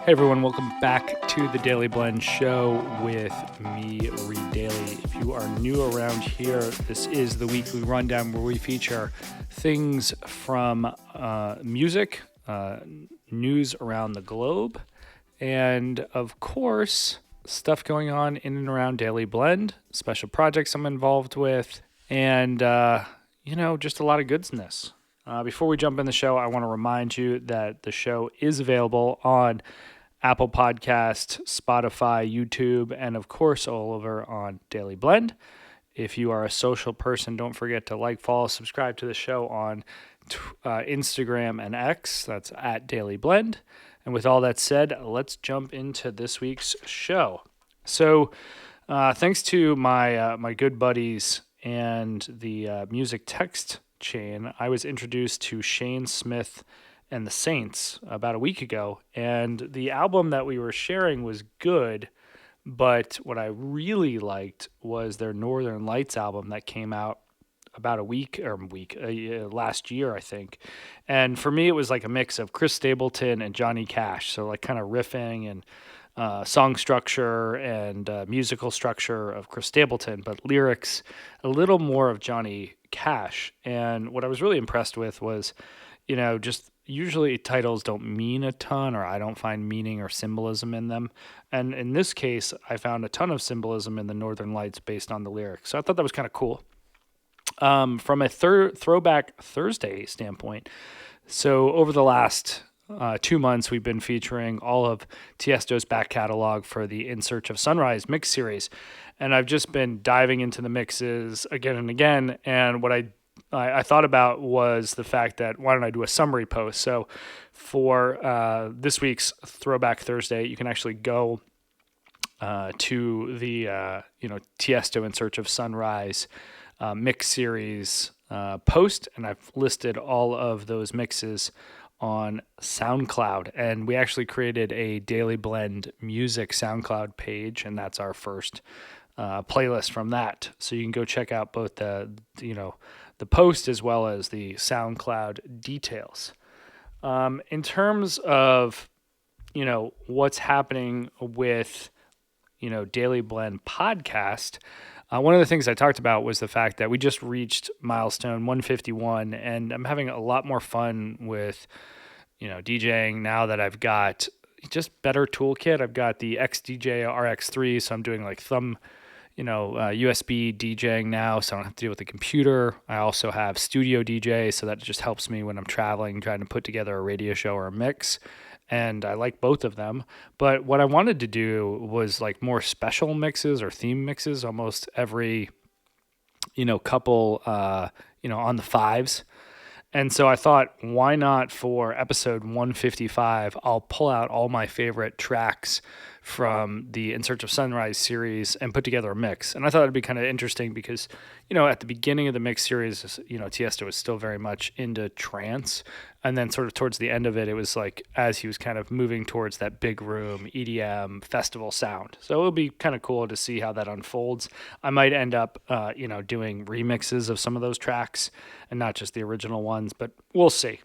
Hey everyone, welcome back to the Dailey Blend show with me, Reed Dailey. If you are new around here, this is the weekly rundown where we feature things from music, news around the globe, and of course, stuff going on in and around Dailey Blend, special projects I'm involved with, and just a lot of goodness. Before we jump in the show, I want to remind you that the show is available on Apple Podcast, Spotify, YouTube, and of course all over on Dailey Blend. If you are a social person, don't forget to like, follow, subscribe to the show on Instagram and X. That's at Dailey Blend. And with all that said, let's jump into this week's show. So thanks to my good buddies and the music text chain, I was introduced to Shane Smith and the Saints about a week ago, and the album that we were sharing was good, but what I really liked was their Northern Lights album that came out about last year, I think. And for me, it was like a mix of Chris Stapleton and Johnny Cash, so like kind of riffing and song structure and musical structure of Chris Stapleton, but lyrics a little more of Johnny Cash. And what I was really impressed with was, just usually titles don't mean a ton, or I don't find meaning or symbolism in them. And in this case, I found a ton of symbolism in the Northern Lights based on the lyrics. So I thought that was kind of cool. From a Throwback Thursday standpoint, so over the last 2 months, we've been featuring all of Tiesto's back catalog for the In Search of Sunrise mix series. And I've just been diving into the mixes again and again. And what I thought about was the fact that why don't I do a summary post? So for this week's Throwback Thursday, you can actually go to the Tiesto In Search of Sunrise mix series post, and I've listed all of those mixes on SoundCloud, and we actually created a Dailey Blend music SoundCloud page, and that's our first playlist from that. So you can go check out both the post as well as the SoundCloud details. In terms of what's happening with Dailey Blend podcast, one of the things I talked about was the fact that we just reached milestone 151, and I'm having a lot more fun with, DJing now that I've got just better toolkit. I've got the XDJ RX3, so I'm doing like USB DJing now, so I don't have to deal with the computer. I also have Studio DJ, so that just helps me when I'm traveling, trying to put together a radio show or a mix. And I like both of them. But what I wanted to do was like more special mixes or theme mixes almost every, couple, on the fives. And so I thought, why not for episode 155, I'll pull out all my favorite tracks from the In Search of Sunrise series and put together a mix. And I thought it'd be kind of interesting because, at the beginning of the mix series, Tiesto was still very much into trance. And then sort of towards the end of it, it was like as he was kind of moving towards that big room, EDM, festival sound. So it'll be kind of cool to see how that unfolds. I might end up, doing remixes of some of those tracks and not just the original ones, but we'll see.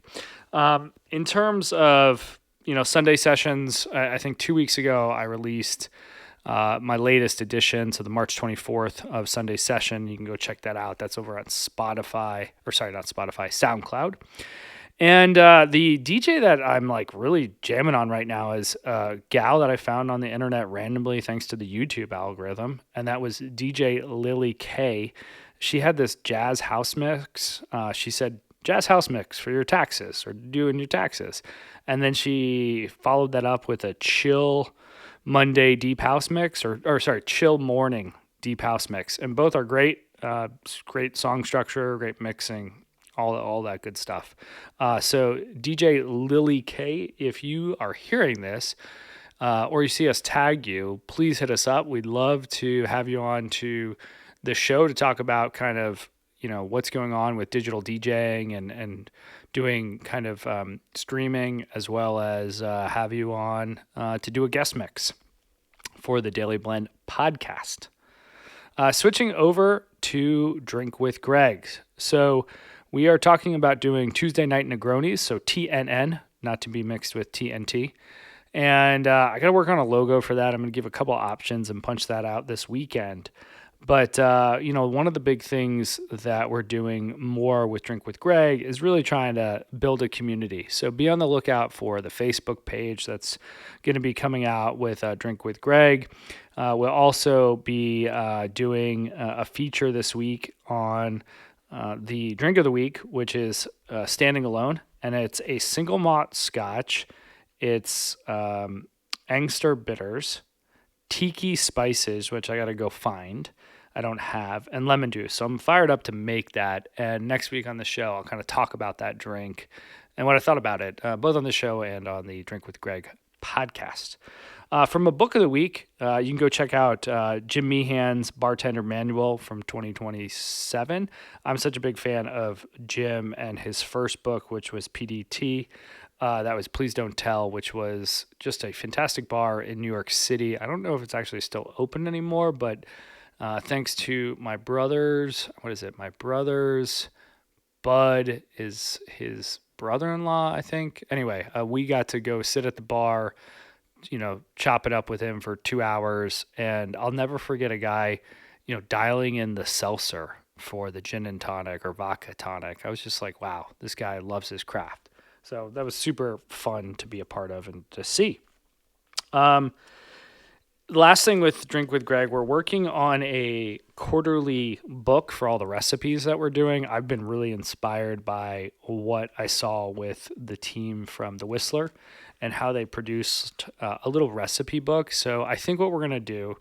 In terms of, Sunday sessions, I think 2 weeks ago I released my latest edition, so the March 24th of Sunday Session. You can go check that out. That's over on SoundCloud. And the DJ that I'm like really jamming on right now is a gal that I found on the internet randomly thanks to the YouTube algorithm, and that was DJ Lily K. She had this jazz house mix. She said, jazz house mix for your taxes or doing your taxes. And then she followed that up with a chill Monday deep house mix chill morning deep house mix. And both are great, great song structure, great mixing, all that good stuff. So DJ Lily K, if you are hearing this or you see us tag you, please hit us up. We'd love to have you on to the show to talk about kind of, what's going on with digital DJing and doing kind of streaming, as well as have you on to do a guest mix for the Dailey Blend podcast. Switching over to Drink with Greg. So we are talking about doing Tuesday Night Negronis, so TNN, not to be mixed with TNT. And I got to work on a logo for that. I'm going to give a couple options and punch that out this weekend. But, one of the big things that we're doing more with Drink with Greg is really trying to build a community. So be on the lookout for the Facebook page that's going to be coming out with Drink with Greg. We'll also be doing a feature this week on the drink of the week, which is Standing Alone. And it's a single malt scotch. It's Angster bitters, tiki spices, which I got to go find. I don't have, and lemon juice. So I'm fired up to make that. And next week on the show, I'll kind of talk about that drink and what I thought about it, both on the show and on the Drink with Greg podcast. From a book of the week, you can go check out Jim Meehan's Bartender Manual from 2027. I'm such a big fan of Jim and his first book, which was PDT. That was Please Don't Tell, which was just a fantastic bar in New York City. I don't know if it's actually still open anymore, but thanks to my brothers, my brother's Bud is his brother-in-law, I think. Anyway, we got to go sit at the bar, chop it up with him for 2 hours. And I'll never forget a guy, dialing in the seltzer for the gin and tonic or vodka tonic. I was just like, wow, this guy loves his craft. So that was super fun to be a part of and to see. Last thing with Drink with Greg, we're working on a quarterly book for all the recipes that we're doing. I've been really inspired by what I saw with the team from The Whistler and how they produced a little recipe book. So I think what we're going to do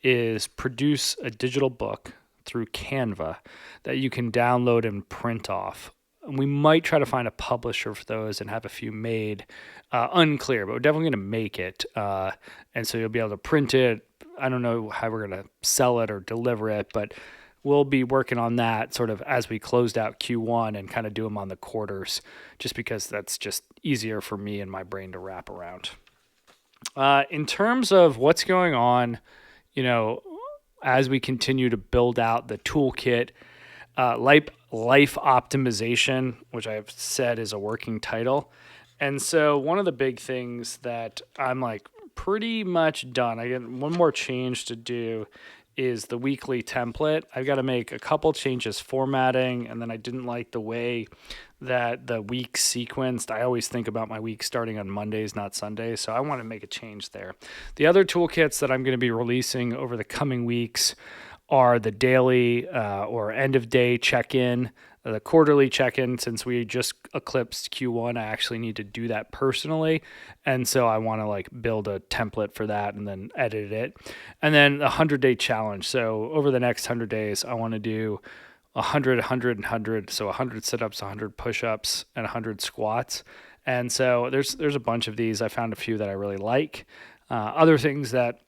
is produce a digital book through Canva that you can download and print off. We might try to find a publisher for those and have a few made. Unclear, but we're definitely going to make it. And so you'll be able to print it. I don't know how we're going to sell it or deliver it, but we'll be working on that sort of as we closed out Q1 and kind of do them on the quarters, just because that's just easier for me and my brain to wrap around. In terms of what's going on, as we continue to build out the toolkit, life optimization, which I've said is a working title. And so one of the big things that I'm like pretty much done, I get one more change to do, is the weekly template. I've got to make a couple changes formatting, and then I didn't like the way that the week sequenced. I always think about my week starting on Mondays, not Sundays, so I want to make a change there. The other toolkits that I'm going to be releasing over the coming weeks are the daily or end of day check-in, the quarterly check-in. Since we just eclipsed Q1, I actually need to do that personally. And so I want to build a template for that and then edit it. And then the 100-day challenge. So over the next 100 days, I want to do 100, 100, and 100. So 100 sit-ups, 100 push-ups, and 100 squats. And so there's a bunch of these. I found a few that I really like. Other things that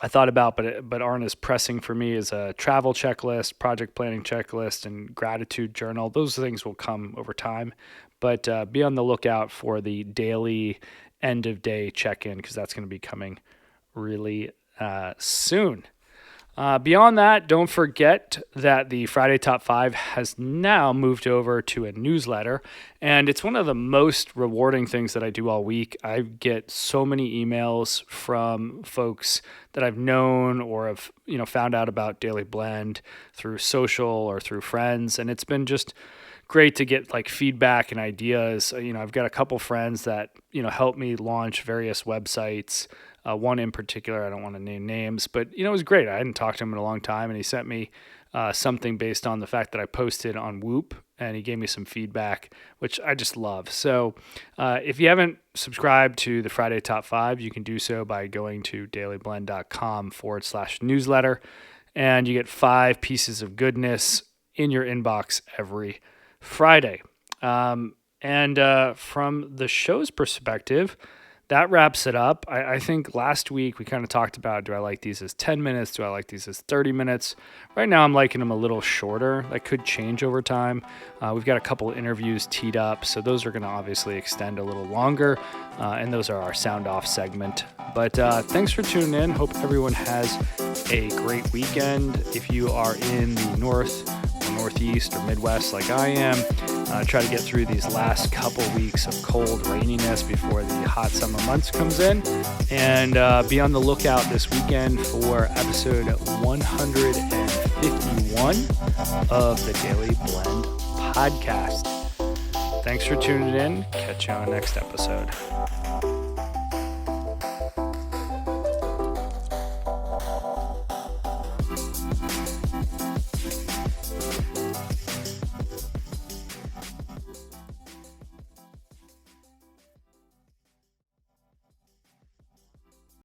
I thought about, but aren't as pressing for me, is a travel checklist, project planning checklist, and gratitude journal. Those things will come over time, but be on the lookout for the daily end of day check-in, because that's going to be coming really soon. Beyond that, don't forget that the Friday Top 5 has now moved over to a newsletter, and it's one of the most rewarding things that I do all week. I get so many emails from folks that I've known or have found out about Dailey Blend through social or through friends, and it's been just great to get feedback and ideas. I've got a couple friends that help me launch various websites. One in particular, I don't want to name names, but it was great. I hadn't talked to him in a long time, and he sent me something based on the fact that I posted on Whoop, and he gave me some feedback, which I just love. So if you haven't subscribed to the Friday Top 5, you can do so by going to daileyblend.com/newsletter, and you get 5 pieces of goodness in your inbox every Friday. And from the show's perspective, that wraps it up. I think last week we kind of talked about, do I like these as 10 minutes? Do I like these as 30 minutes? Right now I'm liking them a little shorter. That could change over time. We've got a couple of interviews teed up, so those are going to obviously extend a little longer, and those are our sound off segment. But thanks for tuning in. Hope everyone has a great weekend. If you are in the north or Northeast or Midwest like I am. Try to get through these last couple weeks of cold raininess before the hot summer months comes in. And be on the lookout this weekend for episode 151 of the Dailey Blend podcast. Thanks for tuning in. Catch you on the next episode.